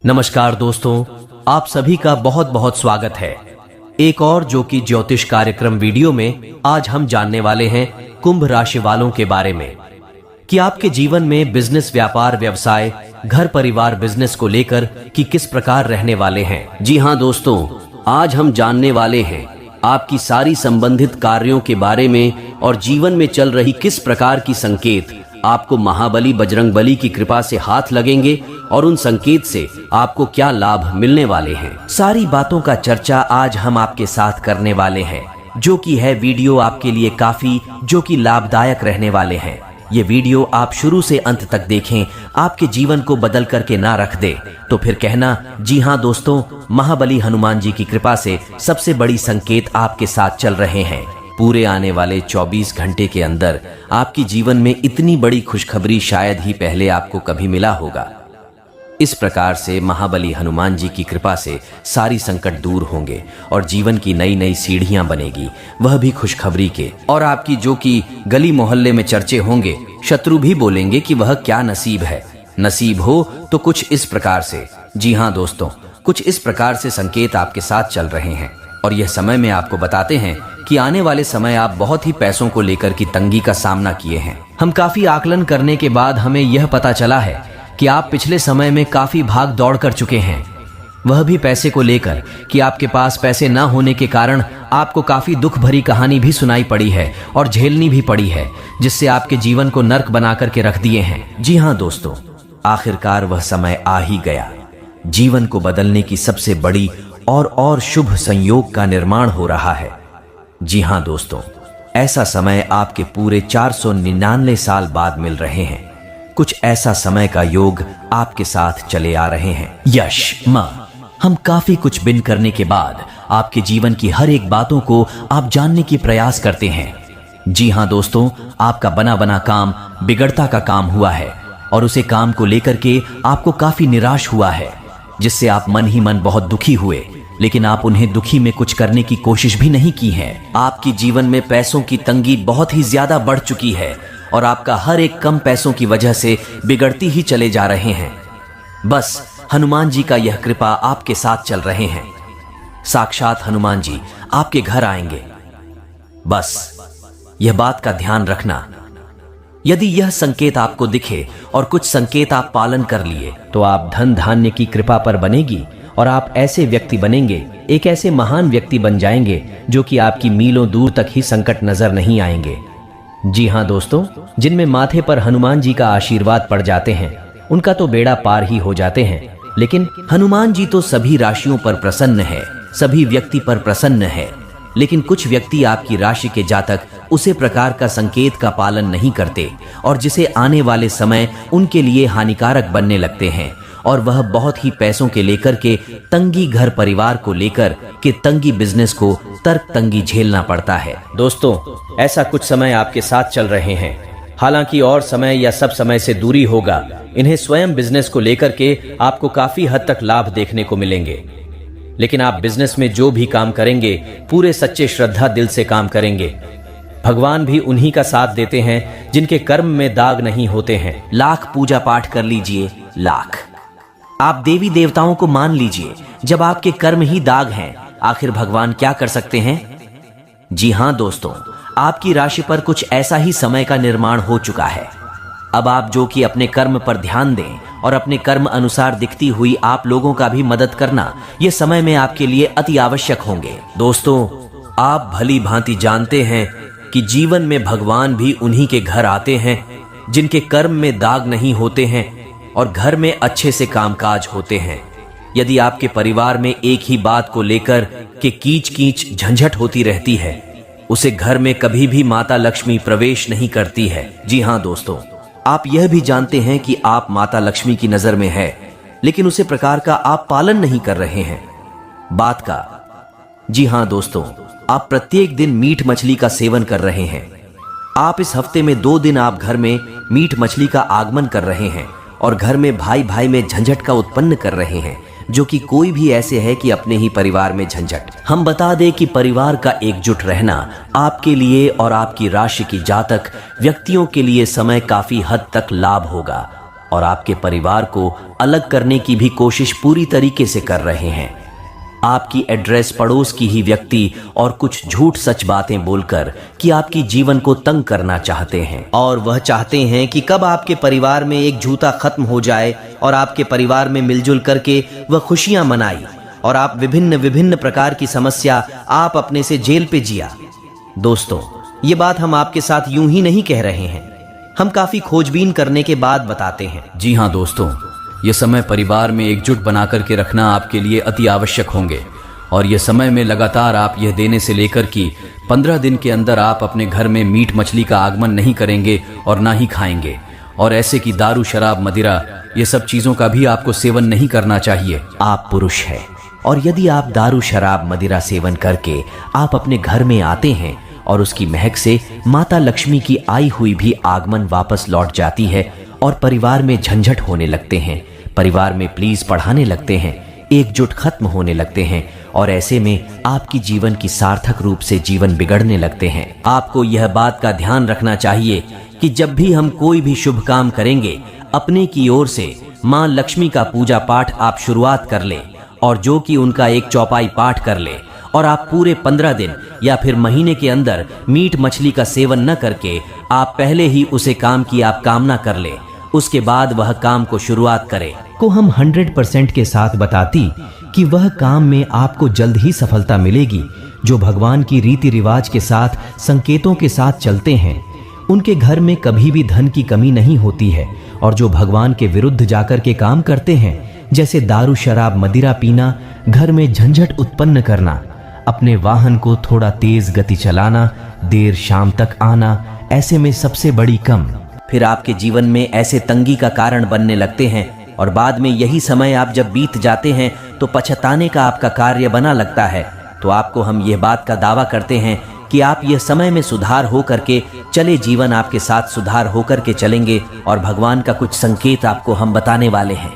नमस्कार दोस्तों, आप सभी का बहुत बहुत स्वागत है एक और जो कि ज्योतिष कार्यक्रम वीडियो में। आज हम जानने वाले हैं कुंभ राशि वालों के बारे में कि आपके जीवन में बिजनेस, व्यापार, व्यवसाय, घर परिवार, बिजनेस को लेकर कि किस प्रकार रहने वाले हैं। जी हाँ दोस्तों, आज हम जानने वाले हैं आपकी सारी संबंधित कार्यों के बारे में और जीवन में चल रही किस प्रकार की संकेत आपको महाबली बजरंगबली की कृपा से हाथ लगेंगे और उन संकेत से आपको क्या लाभ मिलने वाले हैं। सारी बातों का चर्चा आज हम आपके साथ करने वाले हैं, जो कि है वीडियो आपके लिए काफी जो कि लाभदायक रहने वाले हैं। ये वीडियो आप शुरू से अंत तक देखें, आपके जीवन को बदल करके ना रख दे तो फिर कहना। जी हाँ दोस्तों, महाबली हनुमान जी की कृपा से सबसे बड़ी संकेत आपके साथ चल रहे हैं। पूरे आने वाले 24 घंटे के अंदर आपकी जीवन में इतनी बड़ी खुशखबरी शायद ही पहले आपको कभी मिला होगा। इस प्रकार से महाबली हनुमान जी की कृपा से सारी संकट दूर होंगे और जीवन की नई नई सीढ़ियां बनेगी, वह भी खुशखबरी के। और आपकी जो कि गली मोहल्ले में चर्चे होंगे, शत्रु भी बोलेंगे कि वह क्या नसीब है। नसीब हो तो कुछ इस प्रकार से। जी हाँ दोस्तों, कुछ इस प्रकार से संकेत आपके साथ चल रहे हैं और यह समय में आपको बताते हैं कि आने वाले समय आप बहुत ही पैसों को लेकर की तंगी का सामना किए हैं। हम काफी आकलन करने के बाद हमें यह पता चला है कि आप पिछले समय में काफी भाग दौड़ कर चुके हैं, वह भी पैसे को लेकर कि आपके पास पैसे न होने के कारण आपको काफी दुख भरी कहानी भी सुनाई पड़ी है और झेलनी भी पड़ी है, जिससे आपके जीवन को नर्क बना करके रख दिए हैं। जी हाँ दोस्तों, आखिरकार वह समय आ ही गया। जीवन को बदलने की सबसे बड़ी और शुभ संयोग का निर्माण हो रहा है। जी हाँ दोस्तों, ऐसा समय आपके पूरे 499 साल बाद मिल रहे हैं। कुछ ऐसा समय का योग आपके साथ चले आ रहे हैं। यश, मां, हम काफी कुछ बिन करने के बाद आपके जीवन की हर एक बातों को आप जानने की प्रयास करते हैं। जी हाँ दोस्तों, आपका बना बना काम बिगड़ता का काम हुआ है और उसे काम को लेकर के आपको काफी निराश हुआ है, जिससे आप मन ही मन बहुत दुखी हुए, लेकिन आप उन्हें दुखी में कुछ करने की कोशिश भी नहीं की है। आपकी जीवन में पैसों की तंगी बहुत ही ज्यादा बढ़ चुकी है और आपका हर एक कम पैसों की वजह से बिगड़ती ही चले जा रहे हैं। बस हनुमान जी का यह कृपा आपके साथ चल रहे हैं। साक्षात हनुमान जी आपके घर आएंगे। बस यह बात का ध्यान रखना, यदि यह संकेत आपको दिखे और कुछ संकेत आप पालन कर लिए तो आप धन धान्य की कृपा पर बनेगी और आप ऐसे व्यक्ति बनेंगे, एक ऐसे महान व्यक्ति बन जाएंगे जो कि आपकी मीलों दूर तक ही संकट नजर नहीं आएंगे। जी हाँ दोस्तों, जिनमें माथे पर हनुमान जी का आशीर्वाद पड़ जाते हैं उनका तो बेड़ा पार ही हो जाते हैं। लेकिन हनुमान जी तो सभी राशियों पर प्रसन्न है, सभी व्यक्ति पर प्रसन्न है, लेकिन कुछ व्यक्ति आपकी राशि के जातक उसे प्रकार का संकेत का पालन नहीं करते और जिसे आने वाले समय उनके लिए हानिकारक बनने लगते हैं और वह बहुत ही पैसों के लेकर के तंगी, घर परिवार को लेकर के तंगी, बिजनेस को तर्क तंगी झेलना पड़ता है। दोस्तों, ऐसा कुछ समय आपके साथ चल रहे हैं। हालांकि और समय या सब समय से दूरी होगा, इन्हें स्वयं बिजनेस को लेकर के आपको काफी हद तक लाभ देखने को मिलेंगे। लेकिन आप बिजनेस में जो भी काम करेंगे पूरे सच्चे श्रद्धा दिल से काम करेंगे। भगवान भी उन्हीं का साथ देते हैं जिनके कर्म में दाग नहीं होते हैं। लाख पूजा पाठ कर लीजिए, लाख आप देवी देवताओं को मान लीजिए, जब आपके कर्म ही दाग हैं, आखिर भगवान क्या कर सकते हैं। जी हाँ दोस्तों, आपकी राशि पर कुछ ऐसा ही समय का निर्माण हो चुका है। अब आप जो कि अपने कर्म पर ध्यान दें और अपने कर्म अनुसार दिखती हुई आप लोगों का भी मदद करना, यह समय में आपके लिए अति आवश्यक होंगे। दोस्तों, आप भली भांति जानते हैं कि जीवन में भगवान भी उन्हीं के घर आते हैं जिनके कर्म में दाग नहीं होते हैं और घर में अच्छे से कामकाज होते हैं। यदि आपके परिवार में एक ही बात को लेकर के कीच कीच झंझट होती रहती है, उसे घर में कभी भी माता लक्ष्मी प्रवेश नहीं करती है। जी हाँ दोस्तों, आप यह भी जानते हैं कि आप माता लक्ष्मी की नजर में है, लेकिन उसे प्रकार का आप पालन नहीं कर रहे हैं बात का। जी हाँ दोस्तों, आप प्रत्येक दिन मीट मछली का सेवन कर रहे हैं। आप इस हफ्ते में 2 दिन आप घर में मीट मछली का आगमन कर रहे हैं और घर में भाई भाई में झंझट का उत्पन्न कर रहे हैं, जो कि कोई भी ऐसे है कि अपने ही परिवार में झंझट। हम बता दें कि परिवार का एकजुट रहना आपके लिए और आपकी राशि की जातक व्यक्तियों के लिए समय काफी हद तक लाभ होगा और आपके परिवार को अलग करने की भी कोशिश पूरी तरीके से कर रहे हैं। आपकी एड्रेस पड़ोस की ही व्यक्ति और कुछ झूठ सच बातें बोलकर कि आपकी जीवन को तंग करना चाहते हैं, और वह चाहते हैं कि कब आपके परिवार में एक झूठा खत्म हो जाए और आपके परिवार में मिलजुल करके वह खुशियां मनाई और आप विभिन्न विभिन्न प्रकार की समस्या आप अपने से जेल पे जिया। दोस्तों, ये बात हम आपके साथ यूं ही नहीं कह रहे हैं, हम काफी खोजबीन करने के बाद बताते हैं। जी हाँ दोस्तों, ये समय परिवार में एकजुट बना करके रखना आपके लिए अति आवश्यक होंगे, और ये समय में लगातार आप यह देने से लेकर कि 15 दिन के अंदर आप अपने घर में मीट मछली का आगमन नहीं करेंगे और ना ही खाएंगे, और ऐसे कि दारू शराब मदिरा ये सब चीजों का भी आपको सेवन नहीं करना चाहिए। आप पुरुष हैं और यदि आप दारू शराब मदिरा सेवन करके आप अपने घर में आते हैं और उसकी महक से माता लक्ष्मी की आई हुई भी आगमन वापस लौट जाती है और परिवार में झंझट होने लगते हैं, परिवार में प्लीज पढ़ाने लगते हैं, एकजुट खत्म होने लगते हैं, और ऐसे में आपकी जीवन की सार्थक रूप से जीवन बिगड़ने लगते हैं। आपको यह बात का ध्यान रखना चाहिए कि जब भी हम कोई भी शुभ काम करेंगे, अपने की ओर से मां लक्ष्मी का पूजा पाठ आप शुरुआत कर ले, और जो कि उनका एक चौपाई पाठ कर ले, और आप पूरे 15 दिन या फिर महीने के अंदर मीट मछली का सेवन न करके आप पहले ही उसे काम की आप कामना कर ले, उसके बाद वह काम को शुरुआत करे। को हम 100% के साथ बताती कि वह काम में आपको जल्द ही सफलता मिलेगी। जो भगवान की रीति रिवाज के साथ संकेतों के साथ चलते हैं, उनके घर में कभी भी धन की कमी नहीं होती है, और जो भगवान के विरुद्ध जाकर के काम करते हैं, जैसे दारू शराब मदिरा पीना, घर में झंझट उत्पन्न करना, अपने वाहन को थोड़ा तेज गति चलाना, देर शाम तक आना, ऐसे में सबसे बड़ी कम फिर आपके जीवन में ऐसे तंगी का कारण बनने लगते हैं, और बाद में यही समय आप जब बीत जाते हैं तो पछताने का आपका कार्य बना लगता है। तो आपको हम यह बात का दावा करते हैं कि आप यह समय में सुधार हो करके चले, जीवन आपके साथ सुधार हो करके चलेंगे, और भगवान का कुछ संकेत आपको हम बताने वाले हैं।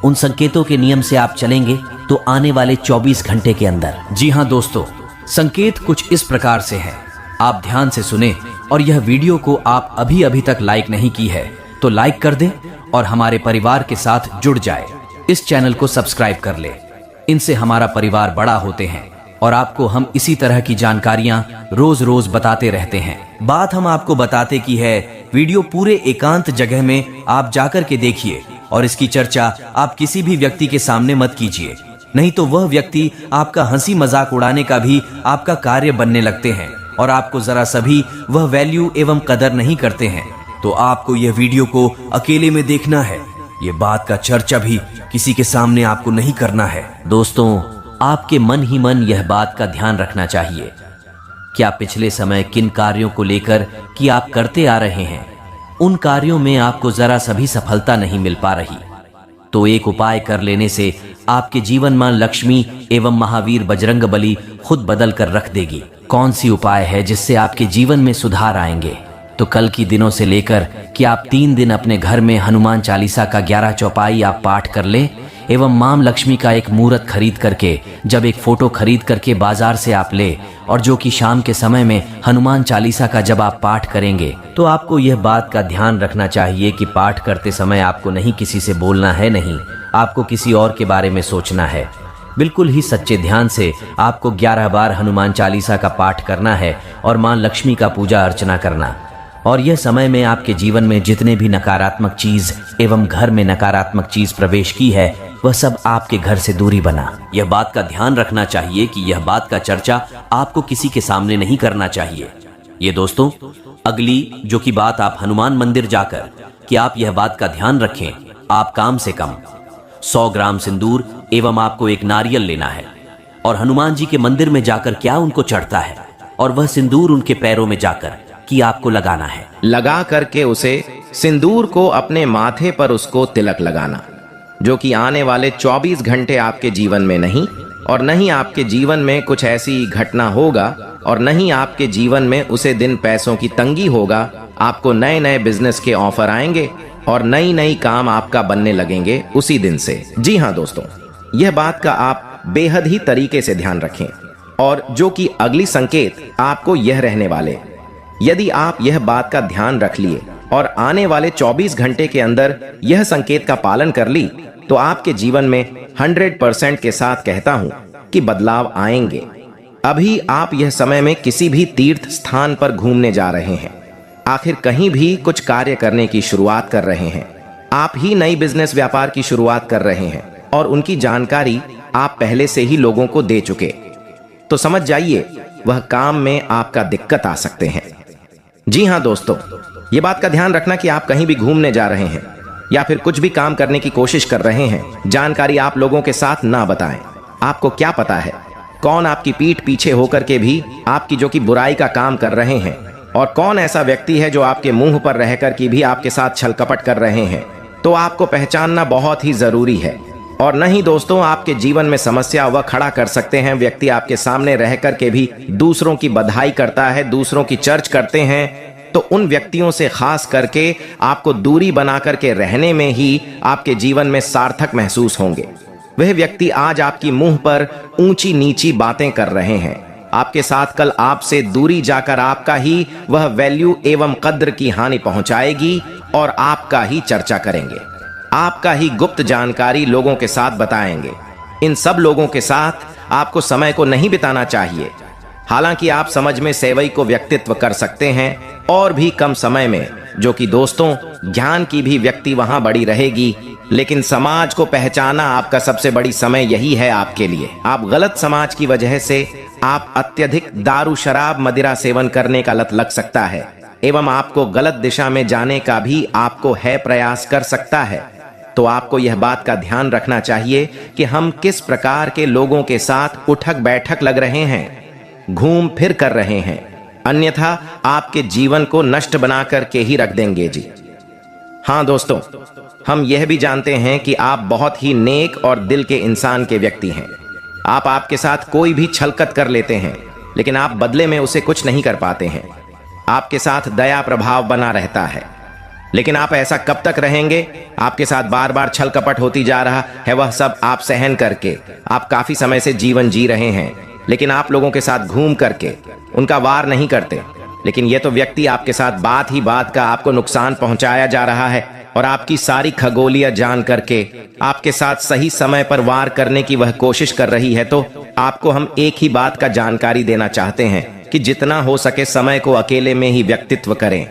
उन संकेतों के नियम से आप चलेंगे तो आने वाले 24 घंटे के अंदर। जी हाँ दोस्तों, संकेत कुछ इस प्रकार से है, आप ध्यान से सुने, और यह वीडियो को आप अभी तक लाइक नहीं की है तो लाइक कर दें और हमारे परिवार के साथ जुड़ जाए। इस चैनल को सब्सक्राइब कर ले, इनसे हमारा परिवार बड़ा होते हैं, और आपको हम इसी तरह की जानकारियां रोज रोज बताते रहते हैं। बात हम आपको बताते की है, वीडियो पूरे एकांत जगह में आप जाकर के देखिए, और इसकी चर्चा आप किसी भी व्यक्ति के सामने मत कीजिए, नहीं तो वह व्यक्ति आपका हंसी मजाक उड़ाने का भी आपका कार्य बनने लगते हैं, और आपको जरा सभी वह वैल्यू एवं कदर नहीं करते हैं। तो आपको यह वीडियो को अकेले में देखना है, ये बात का चर्चा भी किसी के सामने आपको नहीं करना है। दोस्तों, आपके मन ही मन यह बात का ध्यान रखना चाहिए, क्या पिछले समय किन कार्यों को लेकर कि आप करते आ रहे हैं, उन कार्यों में आपको जरा सभी सफलता नहीं मिल पा रही, तो एक उपाय कर लेने से आपके जीवन में लक्ष्मी एवं महावीर बजरंगबली खुद बदल कर रख देगी। कौन सी उपाय है जिससे आपके जीवन में सुधार आएंगे? तो कल की दिनों से लेकर कि आप 3 दिन अपने घर में हनुमान चालीसा का 11 चौपाई आप पाठ कर ले, एवं मां लक्ष्मी का एक मूर्त खरीद करके, जब एक फोटो खरीद करके बाजार से आप ले, और जो कि शाम के समय में हनुमान चालीसा का जब आप पाठ करेंगे, तो आपको यह बात का ध्यान रखना चाहिए कि पाठ करते समय आपको नहीं किसी से बोलना है, नहीं आपको किसी और के बारे में सोचना है। बिल्कुल ही सच्चे ध्यान से आपको 11 बार हनुमान चालीसा का पाठ करना है और मां लक्ष्मी का पूजा अर्चना करना। और यह समय में आपके जीवन में जितने भी नकारात्मक चीज एवं घर में नकारात्मक चीज प्रवेश की है, वह सब आपके घर से दूरी बना। यह बात का ध्यान रखना चाहिए कि यह बात का चर्चा आपको किसी के सामने नहीं करना चाहिए। ये दोस्तों, अगली जो की बात आप हनुमान मंदिर जाकर कि आप यह बात का ध्यान रखें, आप कम से कम 100 ग्राम सिंदूर एवं आपको एक नारियल लेना है, और हनुमान जी के मंदिर में जाकर क्या उनको चढ़ता है, और वह सिंदूर उनके पैरों में जाकर कि आपको लगाना है। लगा करके उसे सिंदूर को अपने माथे पर उसको तिलक लगाना, जो कि आने वाले 24 घंटे आपके जीवन में नहीं, और नहीं आपके जीवन में कुछ ऐसी घटना होगा, और नहीं आपके जीवन में उसे दिन पैसों की तंगी होगा। आपको नए नए बिजनेस के ऑफर आएंगे और नई नई काम आपका बनने लगेंगे उसी दिन से। जी हाँ दोस्तों, यह बात का आप बेहद ही तरीके से ध्यान रखें। और जो कि अगली संकेत आपको यह रहने वाले, यदि आप यह बात का ध्यान रख लिए और आने वाले 24 घंटे के अंदर यह संकेत का पालन कर ली तो आपके जीवन में 100% के साथ कहता हूं कि बदलाव आएंगे। अभी आप यह समय में किसी भी तीर्थ स्थान पर घूमने जा रहे हैं, आखिर कहीं भी कुछ कार्य करने की शुरुआत कर रहे हैं, आप ही नई बिजनेस व्यापार की शुरुआत कर रहे हैं और उनकी जानकारी आप पहले से ही लोगों को दे चुके, तो समझ जाइए वह काम में आपका दिक्कत आ सकते हैं। जी हां दोस्तों, ये बात का ध्यान रखना कि आप कहीं भी घूमने जा रहे हैं या फिर कुछ भी काम करने की कोशिश कर रहे हैं, जानकारी आप लोगों के साथ ना बताएं। आपको क्या पता है कौन आपकी पीठ पीछे होकर के भी आपकी जो कि बुराई का काम कर रहे हैं, और कौन ऐसा व्यक्ति है जो आपके मुंह पर रहकर के भी आपके साथ छल कपट कर रहे हैं। तो आपको पहचानना बहुत ही जरूरी है। और नहीं दोस्तों, आपके जीवन में समस्या वह खड़ा कर सकते हैं व्यक्ति आपके सामने रह करके भी दूसरों की बधाई करता है, दूसरों की चर्च करते हैं। तो उन व्यक्तियों से खास करके आपको दूरी बना करके रहने में ही आपके जीवन में सार्थक महसूस होंगे। वह व्यक्ति आज आपकी मुंह पर ऊंची नीची बातें कर रहे हैं, आपके साथ कल आपसे दूरी जाकर आपका ही वह वैल्यू एवं कद्र की हानि पहुंचाएगी और आपका ही चर्चा करेंगे, आपका ही गुप्त जानकारी लोगों के साथ बताएंगे। इन सब लोगों के साथ आपको समय को नहीं बिताना चाहिए। हालांकि आप समझ में सेवई को व्यक्तित्व कर सकते हैं और भी कम समय में, जो कि दोस्तों ज्ञान की भी व्यक्ति वहां बड़ी रहेगी, लेकिन समाज को पहचाना आपका सबसे बड़ी समय यही है आपके लिए। आप गलत समाज की वजह से आप अत्यधिक दारू शराब मदिरा सेवन करने का लत लग सकता है एवं आपको गलत दिशा में जाने का भी आपको है प्रयास कर सकता है। तो आपको यह बात का ध्यान रखना चाहिए कि हम किस प्रकार के लोगों के साथ उठक बैठक लग रहे हैं, घूम फिर कर रहे हैं, अन्यथा आपके जीवन को नष्ट बना करके ही रख देंगे जी। हां दोस्तों, हम यह भी जानते हैं कि आप बहुत ही नेक और दिल के इंसान के व्यक्ति हैं। आपके साथ कोई भी छलकत कर लेते हैं, लेकिन आप बदले में उसे कुछ नहीं कर पाते हैं। आपके साथ दया प्रभाव बना रहता है, लेकिन आप ऐसा कब तक रहेंगे? आपके साथ बार बार छल कपट होती जा रहा है, वह सब आप सहन करके आप काफी समय से जीवन जी रहे हैं, लेकिन आप लोगों के साथ घूम करके उनका वार नहीं करते। लेकिन यह तो व्यक्ति आपके साथ बात ही बात का आपको नुकसान पहुंचाया जा रहा है और आपकी सारी खगोलियां जान करके आपके साथ सही समय पर वार करने की वह कोशिश कर रही है। तो आपको हम एक ही बात का जानकारी देना चाहते हैं कि जितना हो सके समय को अकेले में ही व्यक्तित्व करें।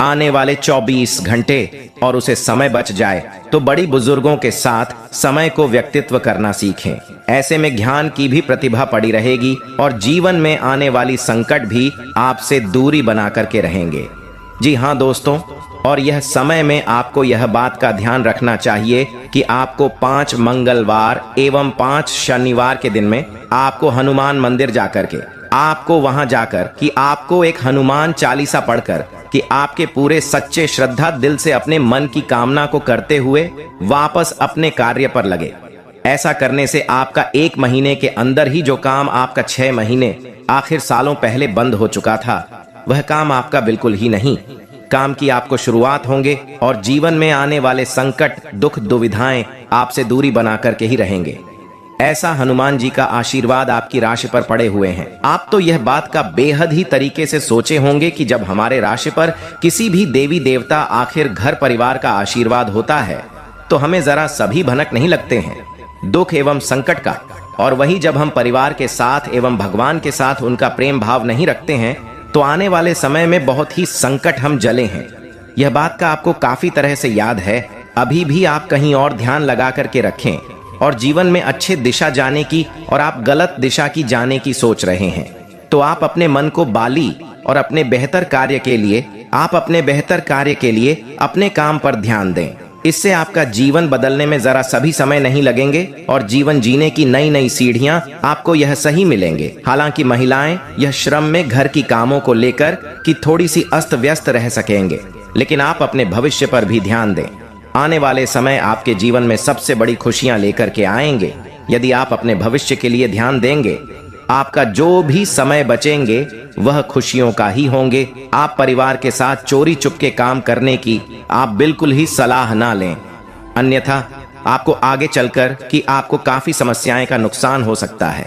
आने वाले 24 घंटे और उसे समय बच जाए तो बड़ी बुजुर्गों के साथ समय को व्यक्तित्व करना सीखें। ऐसे में ज्ञान की भी प्रतिभा पड़ी रहेगी और जीवन में आने वाली संकट भी आपसे दूरी बना करके रहेंगे। जी हाँ दोस्तों, और यह समय में आपको यह बात का ध्यान रखना चाहिए कि आपको 5 मंगलवार एवं 5 शनिवार के दिन में आपको हनुमान मंदिर जाकर के आपको वहां जाकर कि आपको एक हनुमान चालीसा पढ़कर कि आपके पूरे सच्चे श्रद्धा दिल से अपने मन की कामना को करते हुए वापस अपने कार्य पर लगे। ऐसा करने से आपका 1 महीने के अंदर ही जो काम आपका 6 महीने आखिर सालों पहले बंद हो चुका था, वह काम आपका बिल्कुल ही नहीं। काम की आपको शुरुआत होंगे और जीवन में आने वाले संकट दुख दुविधाएं आपसे दूरी बना करके ही रहेंगे। ऐसा हनुमान जी का आशीर्वाद आपकी राशि पर पड़े हुए हैं। आप तो यह बात का बेहद ही तरीके से सोचे होंगे कि जब हमारे राशि पर किसी भी देवी देवता आखिर घर परिवार का आशीर्वाद होता है तो हमें जरा सभी भनक नहीं लगते हैं दुख एवं संकट का। और वही जब हम परिवार के साथ एवं भगवान के साथ उनका प्रेम भाव नहीं रखते हैं तो आने वाले समय में बहुत ही संकट हम जले हैं। यह बात का आपको काफी तरह से याद है। अभी भी आप कहीं और ध्यान लगा करके रखें और जीवन में अच्छे दिशा जाने की और आप गलत दिशा की जाने की सोच रहे हैं तो आप अपने मन को बाली और अपने बेहतर कार्य के लिए अपने काम पर ध्यान दें। इससे आपका जीवन बदलने में जरा सभी समय नहीं लगेंगे और जीवन जीने की नई नई सीढ़ियां आपको यह सही मिलेंगे। हालांकि महिलाएं यह श्रम में घर की कामों को लेकर कि थोड़ी सी अस्त व्यस्त रह सकेंगे, लेकिन आप अपने भविष्य पर भी ध्यान दें। आने वाले समय आपके जीवन में सबसे बड़ी खुशियां लेकर के आएंगे। यदि आप अपने भविष्य के लिए ध्यान देंगे, आपका जो भी समय बचेंगे वह खुशियों का ही होंगे। आप परिवार के साथ चोरी चुपके काम करने की आप बिल्कुल ही सलाह ना लें, अन्यथा आपको आगे चलकर कि आपको काफी समस्याएं का नुकसान हो सकता है।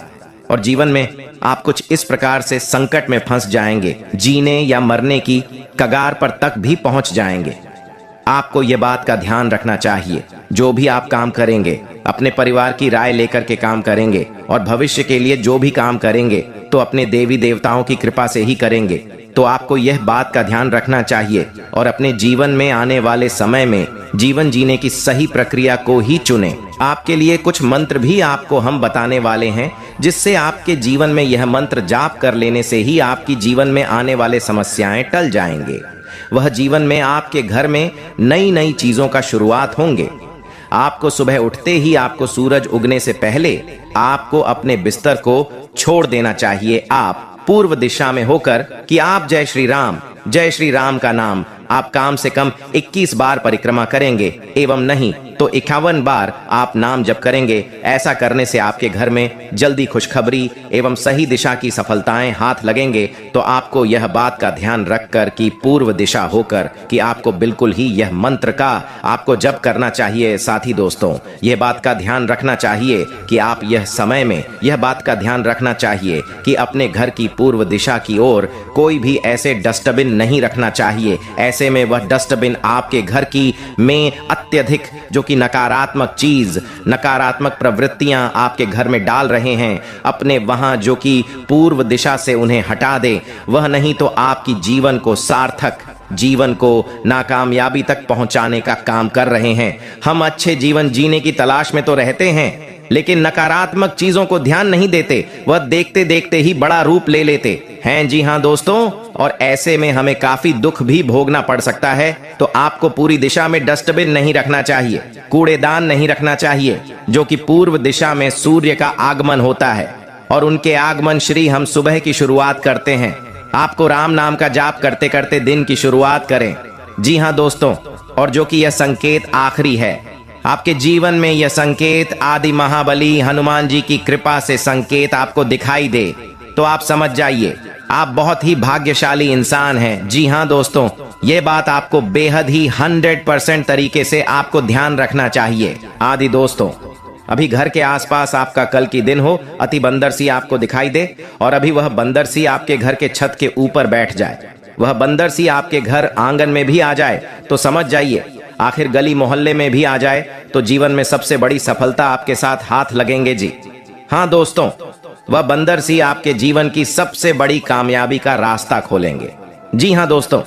और जीवन में आप कुछ इस प्रकार से संकट में फंस जाएंगे, जीने या मरने की कगार पर तक भी पहुंच जाएंगे। आपको यह बात का ध्यान रखना चाहिए, जो भी आप काम करेंगे अपने परिवार की राय लेकर के काम करेंगे, और भविष्य के लिए जो भी काम करेंगे तो अपने देवी देवताओं की कृपा से ही करेंगे। तो आपको यह बात का ध्यान रखना चाहिए और अपने जीवन में आने वाले समय में जीवन जीने की सही प्रक्रिया को ही चुनें। आपके लिए कुछ मंत्र भी आपको हम बताने वाले हैं, जिससे आपके जीवन में यह मंत्र जाप कर लेने से ही आपकी जीवन में आने वाले समस्याएं टल जाएंगे। वह जीवन में आपके घर में नई नई चीजों का शुरुआत होंगे। आपको सुबह उठते ही आपको सूरज उगने से पहले आपको अपने बिस्तर को छोड़ देना चाहिए। आप पूर्व दिशा में होकर कि आप जय श्री राम का नाम आप कम से कम 21 बार परिक्रमा करेंगे, एवं नहीं तो 51 बार आप नाम जप करेंगे। ऐसा करने से आपके घर में जल्दी खुशखबरी एवं सही दिशा की सफलताएं हाथ लगेंगे। तो आपको यह बात का ध्यान रखकर कि पूर्व दिशा होकर कि आपको बिल्कुल ही यह मंत्र का आपको जप करना चाहिए। साथी दोस्तों, यह बात का ध्यान रखना चाहिए कि आप यह समय में यह बात का ध्यान रखना चाहिए कि अपने घर की पूर्व दिशा की ओर कोई भी ऐसे डस्टबिन नहीं रखना चाहिए। ऐसे में वह डस्टबिन आपके घर की में अत्यधिक जो कि नकारात्मक चीज, नकारात्मक प्रवृत्तियां आपके घर में डाल रहे हैं, अपने वहां जो कि पूर्व दिशा से उन्हें हटा दे। वह नहीं तो आपकी जीवन को सार्थक, जीवन को नाकामयाबी तक पहुंचाने का काम कर रहे हैं। हम अच्छे जीवन जीने की तलाश में तो रहते हैं, लेकिन नकारात्मक चीजों को ध्यान नहीं देते। वह देखते देखते ही बड़ा रूप ले लेते हैं। जी हाँ दोस्तों, और ऐसे में हमें काफी दुख भी भोगना पड़ सकता है। तो आपको पूरी दिशा में डस्टबिन नहीं रखना चाहिए, कूड़ेदान नहीं रखना चाहिए, जो कि पूर्व दिशा में सूर्य का आगमन होता है, और उनके आगमन श्री हम सुबह की शुरुआत करते हैं। आपको राम नाम का जाप करते करते दिन की शुरुआत करें। जी हाँ दोस्तों, और जो कि यह संकेत आखिरी है आपके जीवन में, यह संकेत आदि महाबली हनुमान जी की कृपा से संकेत आपको दिखाई दे तो आप समझ जाइए आप बहुत ही भाग्यशाली इंसान हैं। जी हाँ दोस्तों, यह बात आपको बेहद ही 100% तरीके से आपको ध्यान रखना चाहिए। आदि दोस्तों, अभी घर के आसपास आपका कल की दिन हो, अति बंदर सी आपको दिखाई दे, और अभी वह बंदर सी आपके घर के छत के ऊपर बैठ जाए, वह बंदर सी आपके घर आंगन में भी आ जाए, तो समझ जाइए आखिर गली मोहल्ले में भी आ जाए तो जीवन में सबसे बड़ी सफलता आपके साथ हाथ लगेंगे। जी हाँ दोस्तों, वह बंदर सी आपके जीवन की सबसे बड़ी कामयाबी का रास्ता खोलेंगे। जी हाँ दोस्तों,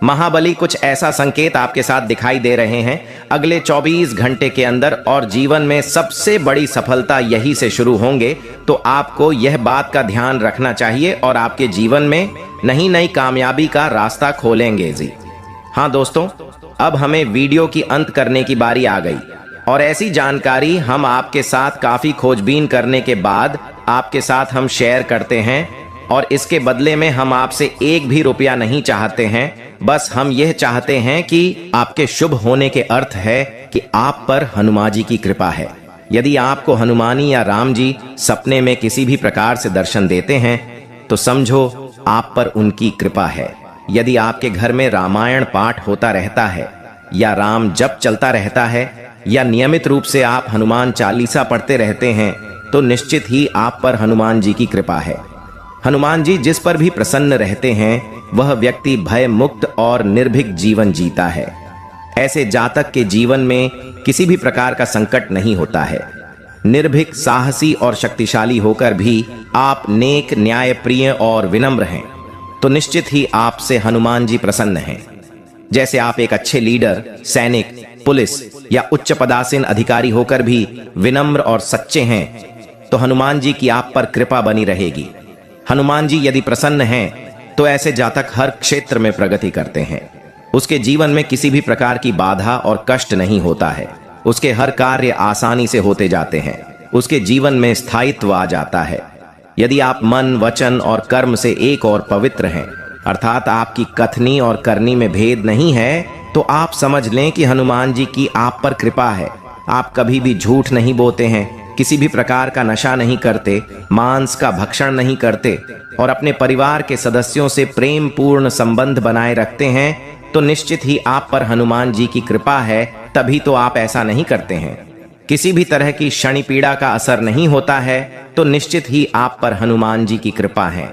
महाबली कुछ ऐसा संकेत आपके साथ दिखाई दे रहे हैं अगले 24 घंटे के अंदर, और जीवन में सबसे बड़ी सफलता यही से शुरू होंगे। तो आपको यह बात का ध्यान रखना चाहिए और आपके जीवन में नई नई कामयाबी का रास्ता खोलेंगे। जी हाँ दोस्तों, अब हमें वीडियो की अंत करने की बारी आ गई, और ऐसी जानकारी हम आपके साथ काफी खोजबीन करने के बाद आपके साथ हम शेयर करते हैं, और इसके बदले में हम आपसे एक भी रुपया नहीं चाहते हैं। बस हम यह चाहते हैं कि आपके शुभ होने के अर्थ है कि आप पर हनुमान जी की कृपा है। यदि आपको हनुमानी या राम जी सपने में किसी भी प्रकार से दर्शन देते हैं तो समझो आप पर उनकी कृपा है। यदि आपके घर में रामायण पाठ होता रहता है, या राम जप चलता रहता है, या नियमित रूप से आप हनुमान चालीसा पढ़ते रहते हैं, तो निश्चित ही आप पर हनुमान जी की कृपा है। हनुमान जी जिस पर भी प्रसन्न रहते हैं वह व्यक्ति भय मुक्त और निर्भीक जीवन जीता है। ऐसे जातक के जीवन में किसी भी प्रकार का संकट नहीं होता है। निर्भीक, साहसी और शक्तिशाली होकर भी आप नेक, न्यायप्रिय और विनम्र हैं, तो निश्चित ही आपसे हनुमान जी प्रसन्न हैं। जैसे आप एक अच्छे लीडर, सैनिक, पुलिस या उच्च पदासीन अधिकारी होकर भी विनम्र और सच्चे हैं, तो हनुमान जी की आप पर कृपा बनी रहेगी। हनुमान जी यदि प्रसन्न हैं तो ऐसे जातक हर क्षेत्र में प्रगति करते हैं। उसके जीवन में किसी भी प्रकार की बाधा और कष्ट नहीं होता है। उसके हर कार्य आसानी से होते जाते हैं। उसके जीवन में स्थायित्व आ जाता है। यदि आप मन, वचन और कर्म से एक और पवित्र हैं, अर्थात आपकी कथनी और करनी में भेद नहीं है, तो आप समझ लें कि हनुमान जी की आप पर कृपा है। आप कभी भी झूठ नहीं बोलते हैं, किसी भी प्रकार का नशा नहीं करते, मांस का भक्षण नहीं करते, और अपने परिवार के सदस्यों से प्रेम पूर्ण संबंध बनाए रखते हैं, तो निश्चित ही आप पर हनुमान जी की कृपा है, तभी तो आप ऐसा नहीं करते हैं। किसी भी तरह की शनि पीड़ा का असर नहीं होता है तो निश्चित ही आप पर हनुमान जी की कृपा है।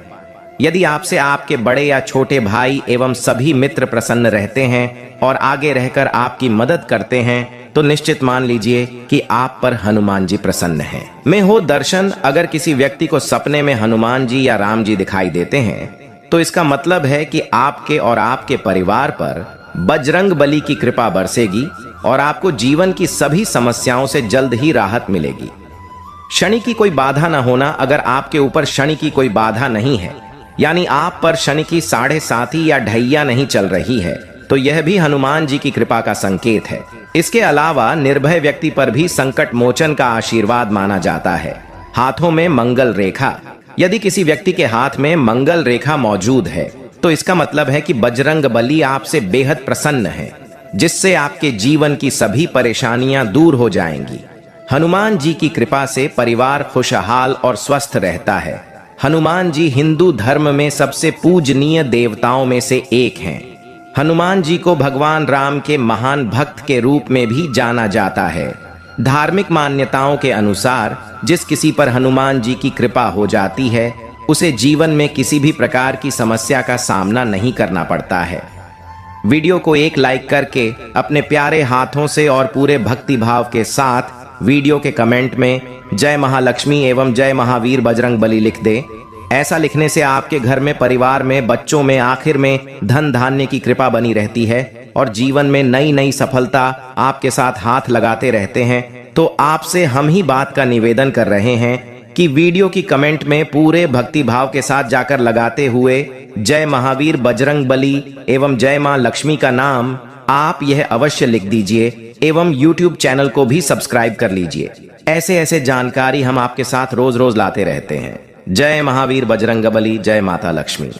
यदि आपसे आपके बड़े या छोटे भाई एवं सभी मित्र प्रसन्न रहते हैं और आगे रहकर आपकी मदद करते हैं तो निश्चित मान लीजिए कि आप पर हनुमान जी प्रसन्न हैं। में हो दर्शन, अगर किसी व्यक्ति को सपने में हनुमान जी या राम जी दिखाई देते हैं तो इसका मतलब है कि आपके और आपके परिवार पर बजरंग बली की कृपा बरसेगी और आपको जीवन की सभी समस्याओं से जल्द ही राहत मिलेगी। शनि की कोई बाधा न होना, अगर आपके ऊपर शनि की कोई बाधा नहीं है, यानी आप पर शनि की 7.5 या ढैया नहीं चल रही है, तो यह भी हनुमान जी की कृपा का संकेत है। इसके अलावा निर्भय व्यक्ति पर भी संकट मोचन का आशीर्वाद माना जाता है। हाथों में मंगल रेखा, यदि किसी व्यक्ति के हाथ में मंगल रेखा मौजूद है तो इसका मतलब है कि बजरंग बली आपसे बेहद प्रसन्न है, जिससे आपके जीवन की सभी परेशानियां दूर हो जाएंगी। हनुमान जी की कृपा से परिवार खुशहाल और स्वस्थ रहता है। हनुमान जी हिंदू धर्म में सबसे पूजनीय देवताओं में से एक हैं। हनुमान जी को भगवान राम के महान भक्त के रूप में भी जाना जाता है। धार्मिक मान्यताओं के अनुसार जिस किसी पर हनुमान जी की कृपा हो जाती है उसे जीवन में किसी भी प्रकार की समस्या का सामना नहीं करना पड़ता है। वीडियो को एक लाइक करके अपने प्यारे हाथों से और पूरे भक्ति भाव के साथ वीडियो के कमेंट में जय महालक्ष्मी एवं जय महावीर बजरंग बली लिख दे। ऐसा लिखने से आपके घर में, परिवार में, बच्चों में, आखिर में धन धान्य की कृपा बनी रहती है और जीवन में नई नई सफलता आपके साथ हाथ लगाते रहते हैं। तो आपसे हम ही बात का निवेदन कर रहे हैं कि वीडियो की कमेंट में पूरे भक्ति भाव के साथ जाकर लगाते हुए जय महावीर बजरंग बली एवं जय मां लक्ष्मी का नाम आप यह अवश्य लिख दीजिए एवं YouTube चैनल को भी सब्सक्राइब कर लीजिए। ऐसे ऐसे जानकारी हम आपके साथ रोज रोज लाते रहते हैं। जय महावीर बजरंग बली, जय माता लक्ष्मी।